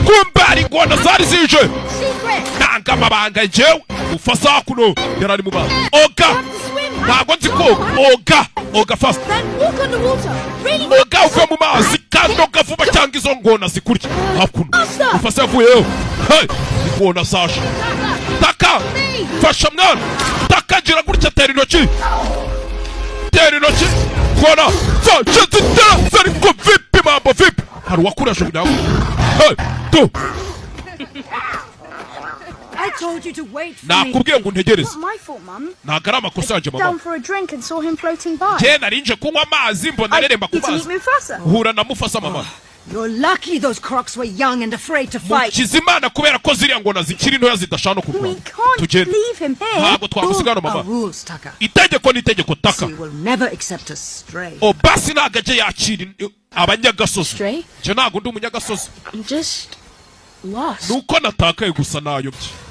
kumbari ingona zari zije nanga amabanga njyewe ufasa kuno yarari mu mazi oga ntabwo nzi koga oga fast oga uve mu mazi kandi oga vuba cyangwa izo ngona zikurya hakuno ufasa yavuyeho hey ingona sasha taka fasha mwana taka gira gutya tera intoki kona fasha zitera zari ko vipi mambo vipi hari wakurasha kudaho hey do I told you to wait for me. Nakubwiye ngo ntegereze. It's my fault, Mum. Nagara amakosa yanjye mama. Down for a drink and saw him floating by. Je narinje kunywa amazi mbona areremba ku mazi. Hura na Mufasa mama. You're lucky those crocs were young and afraid to fight. Kizimana kubera ko ziriya ngona zikiri ntoya zidashano kurwana. We can't leave him here. Ntabwo twamusigana mama. Rules, Taka. Itegeko ni itegeko Taka. You will never accept a stray. Basi nagaje yakira abanyagasozi. Stray? Je ntago ndi umunyagasozi. I'm just lost. Nuko natakaye gusa nayobye.